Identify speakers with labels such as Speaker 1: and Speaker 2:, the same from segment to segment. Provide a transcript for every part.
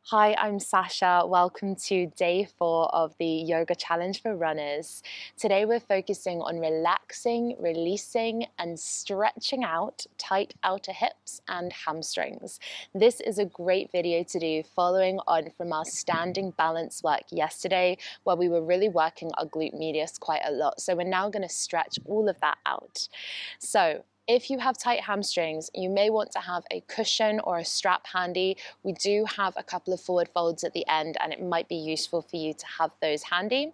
Speaker 1: Hi, I'm Sasha. Welcome to day 4 of the Yoga Challenge for Runners. Today we're focusing on relaxing, releasing, and stretching out tight outer hips and hamstrings. This is a great video to do following on from our standing balance work yesterday, where we were really working our glute medius quite a lot. So we're now going to stretch all of that out. So if you have tight hamstrings, you may want to have a cushion or a strap handy. We do have a couple of forward folds at the end, and it might be useful for you to have those handy.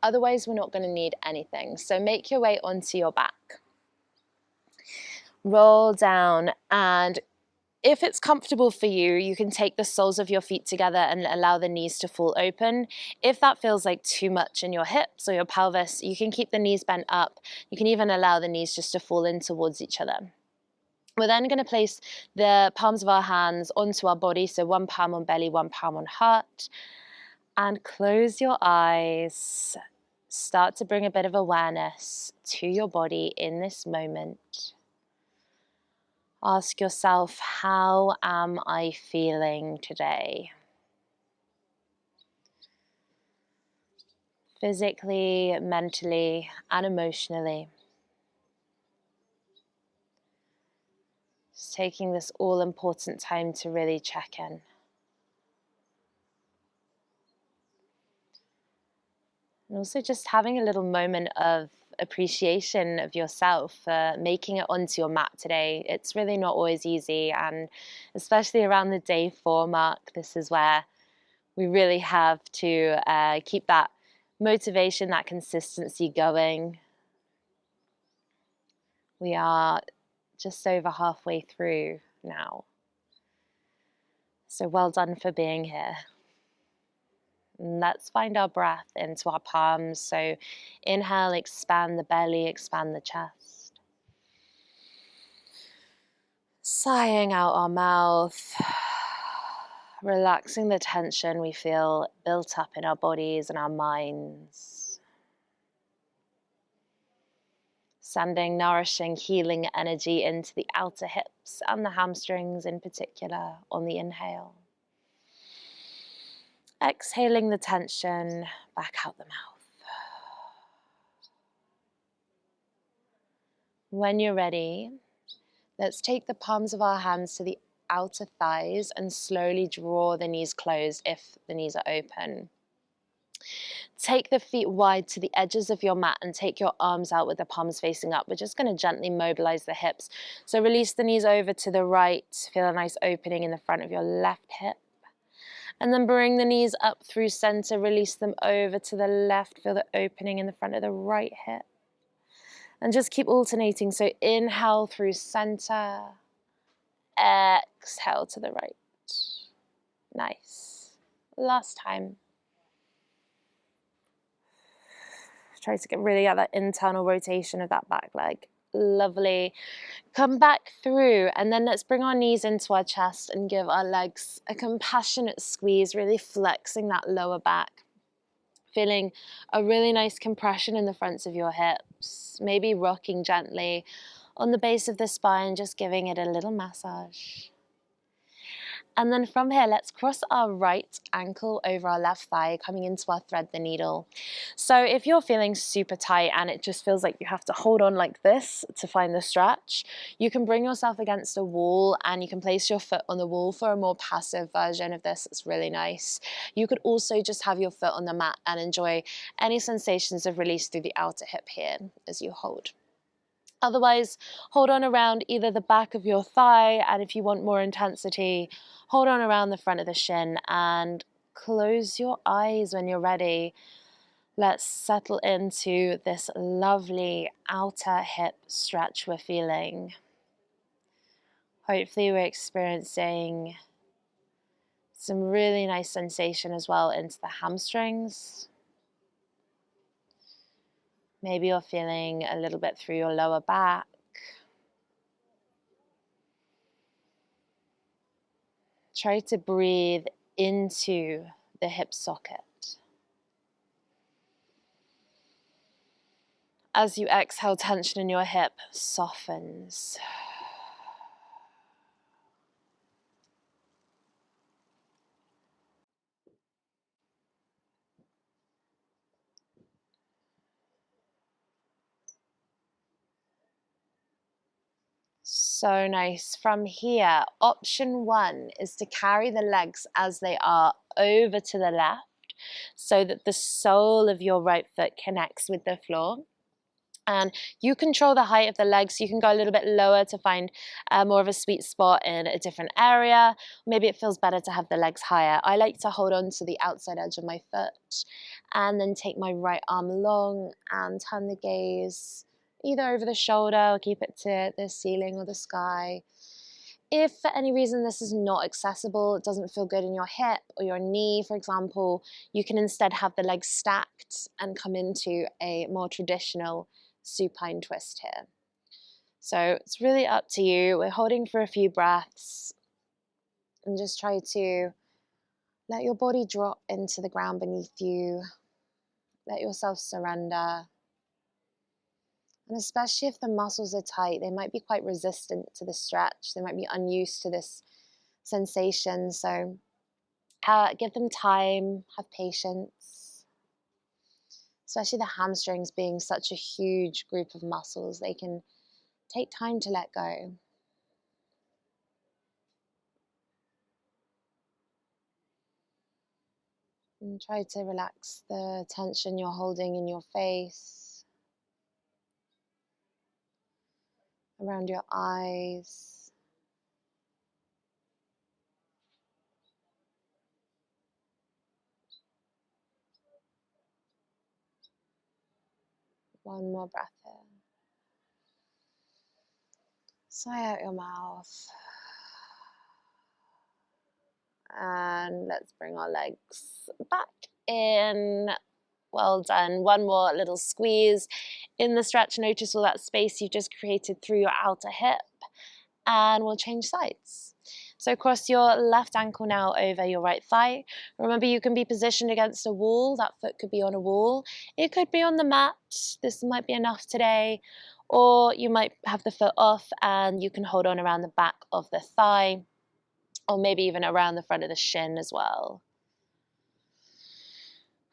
Speaker 1: Otherwise, we're not going to need anything. So make your way onto your back. Roll down, and if it's comfortable for you, you can take the soles of your feet together and allow the knees to fall open. If that feels like too much in your hips or your pelvis, you can keep the knees bent up. You can even allow the knees just to fall in towards each other. We're then going to place the palms of our hands onto our body, so one palm on belly, one palm on heart. And close your eyes. Start to bring a bit of awareness to your body in this moment. Ask yourself, how am I feeling today? Physically, mentally, and emotionally. Just taking this all-important time to really check in. And also just having a little moment of appreciation of yourself for making it onto your mat today. It's really not always easy, and especially around the day 4 mark, this is where we really have to keep that motivation, that consistency going. We are just over halfway through now. So well done for being here. And let's find our breath into our palms. So inhale, expand the belly, expand the chest. Sighing out our mouth, relaxing the tension we feel built up in our bodies and our minds. Sending nourishing, healing energy into the outer hips and the hamstrings in particular on the inhale. Exhaling the tension back out the mouth. When you're ready, let's take the palms of our hands to the outer thighs and slowly draw the knees closed if the knees are open. Take the feet wide to the edges of your mat and take your arms out with the palms facing up. We're just going to gently mobilize the hips. So release the knees over to the right. Feel a nice opening in the front of your left hip. And then bring the knees up through center. Release them over to the left. Feel the opening in the front of the right hip. And just keep alternating. So inhale through center. Exhale to the right. Nice. Last time. Try to get really at that internal rotation of that back leg. Lovely. Come back through, and then let's bring our knees into our chest and give our legs a compassionate squeeze, really flexing that lower back. Feeling a really nice compression in the fronts of your hips, maybe rocking gently on the base of the spine, just giving it a little massage. And then from here, let's cross our right ankle over our left thigh, coming into our thread the needle. So if you're feeling super tight and it just feels like you have to hold on like this to find the stretch, you can bring yourself against a wall and you can place your foot on the wall for a more passive version of this. It's really nice. You could also just have your foot on the mat and enjoy any sensations of release through the outer hip here as you hold. Otherwise, hold on around either the back of your thigh, and if you want more intensity, hold on around the front of the shin and close your eyes when you're ready. Let's settle into this lovely outer hip stretch we're feeling. Hopefully we're experiencing some really nice sensation as well into the hamstrings. Maybe you're feeling a little bit through your lower back. Try to breathe into the hip socket. As you exhale, tension in your hip softens. So nice. From here, option 1 is to carry the legs as they are over to the left so that the sole of your right foot connects with the floor. And you control the height of the legs. You can go a little bit lower to find more of a sweet spot in a different area. Maybe it feels better to have the legs higher. I like to hold on to the outside edge of my foot and then take my right arm long and turn the gaze either over the shoulder or keep it to the ceiling or the sky. If for any reason this is not accessible, it doesn't feel good in your hip or your knee, for example, you can instead have the legs stacked and come into a more traditional supine twist here. So it's really up to you. We're holding for a few breaths and just try to let your body drop into the ground beneath you. Let yourself surrender. And especially if the muscles are tight, they might be quite resistant to the stretch. They might be unused to this sensation. So give them time, have patience. Especially the hamstrings being such a huge group of muscles, they can take time to let go. And try to relax the tension you're holding in your face, around your eyes. One more breath here. Sigh out your mouth. And let's bring our legs back in. Well done. One more little squeeze in the stretch. Notice all that space you've just created through your outer hip. And we'll change sides. So cross your left ankle now over your right thigh. Remember, you can be positioned against a wall. That foot could be on a wall. It could be on the mat. This might be enough today. Or you might have the foot off and you can hold on around the back of the thigh, or maybe even around the front of the shin as well.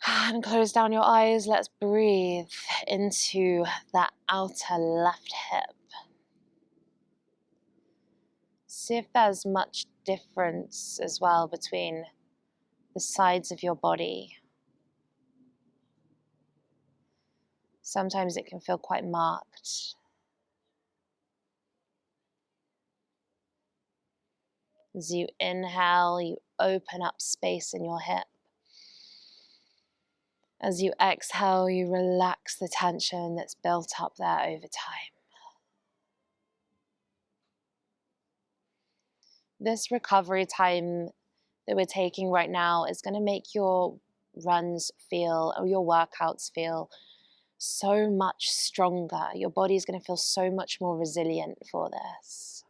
Speaker 1: And close down your eyes. Let's breathe into that outer left hip. See if there's much difference as well between the sides of your body. Sometimes it can feel quite marked. As you inhale, you open up space in your hip. As you exhale, you relax the tension that's built up there over time. This recovery time that we're taking right now is going to make your runs feel, or your workouts feel, so much stronger. Your body's going to feel so much more resilient for this.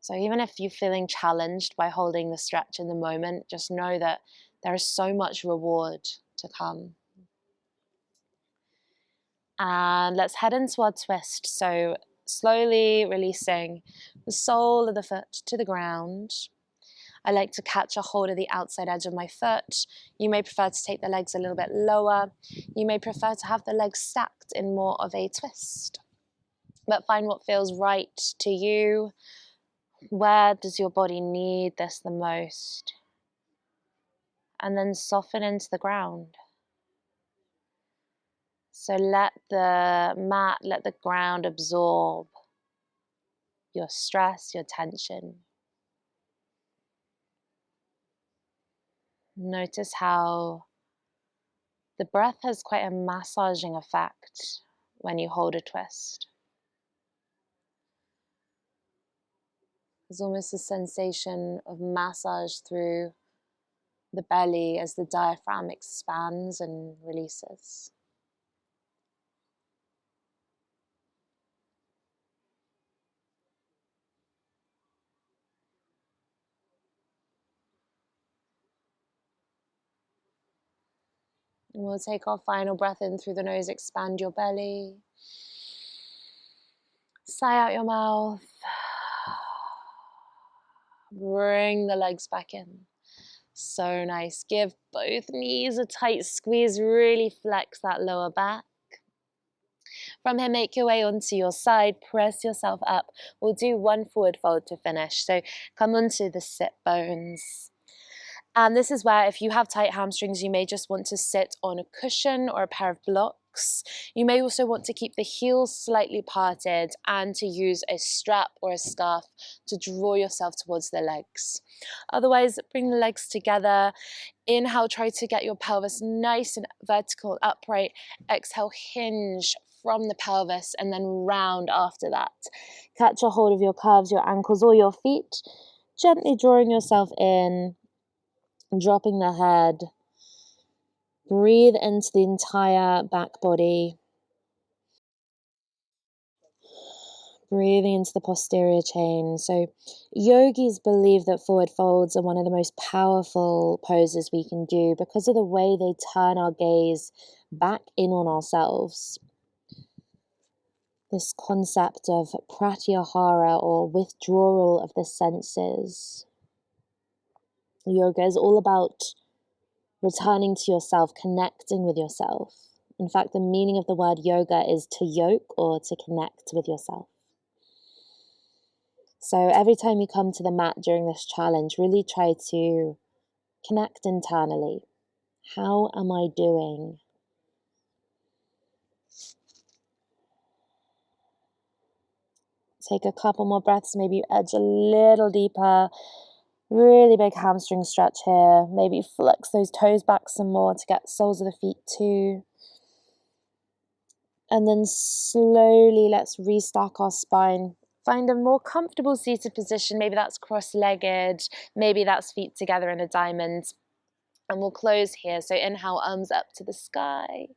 Speaker 1: So even if you're feeling challenged by holding the stretch in the moment, just know that there is so much reward to come. And let's head into our twist. So slowly releasing the sole of the foot to the ground. I like to catch a hold of the outside edge of my foot. You may prefer to take the legs a little bit lower. You may prefer to have the legs stacked in more of a twist. But find what feels right to you. Where does your body need this the most? And then soften into the ground. So let the mat, let the ground absorb your stress, your tension. Notice how the breath has quite a massaging effect when you hold a twist. There's almost a sensation of massage through the belly as the diaphragm expands and releases. And we'll take our final breath in through the nose, expand your belly. Sigh out your mouth. Bring the legs back in. So nice. Give both knees a tight squeeze. Really flex that lower back. From here, make your way onto your side, press yourself up. We'll do one forward fold to finish. So come onto the sit bones. And this is where, if you have tight hamstrings, you may just want to sit on a cushion or a pair of blocks. You may also want to keep the heels slightly parted and to use a strap or a scarf to draw yourself towards the legs. Otherwise, bring the legs together. Inhale, try to get your pelvis nice and vertical, upright. Exhale, hinge from the pelvis and then round after that. Catch a hold of your calves, your ankles, or your feet, gently drawing yourself in, dropping the head. Breathe into the entire back body. Breathing into the posterior chain. So yogis believe that forward folds are one of the most powerful poses we can do because of the way they turn our gaze back in on ourselves. This concept of pratyahara, or withdrawal of the senses. Yoga is all about returning to yourself, connecting with yourself. In fact, the meaning of the word yoga is to yoke or to connect with yourself. So every time you come to the mat during this challenge, really try to connect internally. How am I doing? Take a couple more breaths, maybe edge a little deeper. Really big hamstring stretch here. Maybe flex those toes back some more to get soles of the feet too. And then slowly let's restack our spine. Find a more comfortable seated position. Maybe that's cross-legged. Maybe that's feet together in a diamond. And we'll close here. So inhale, arms up to the sky.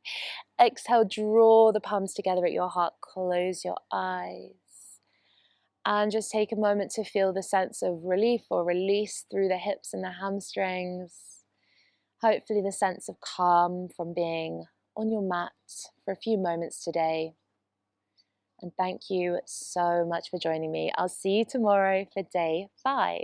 Speaker 1: Exhale, draw the palms together at your heart. Close your eyes. And just take a moment to feel the sense of relief or release through the hips and the hamstrings. Hopefully the sense of calm from being on your mat for a few moments today. And thank you so much for joining me. I'll see you tomorrow for day 5.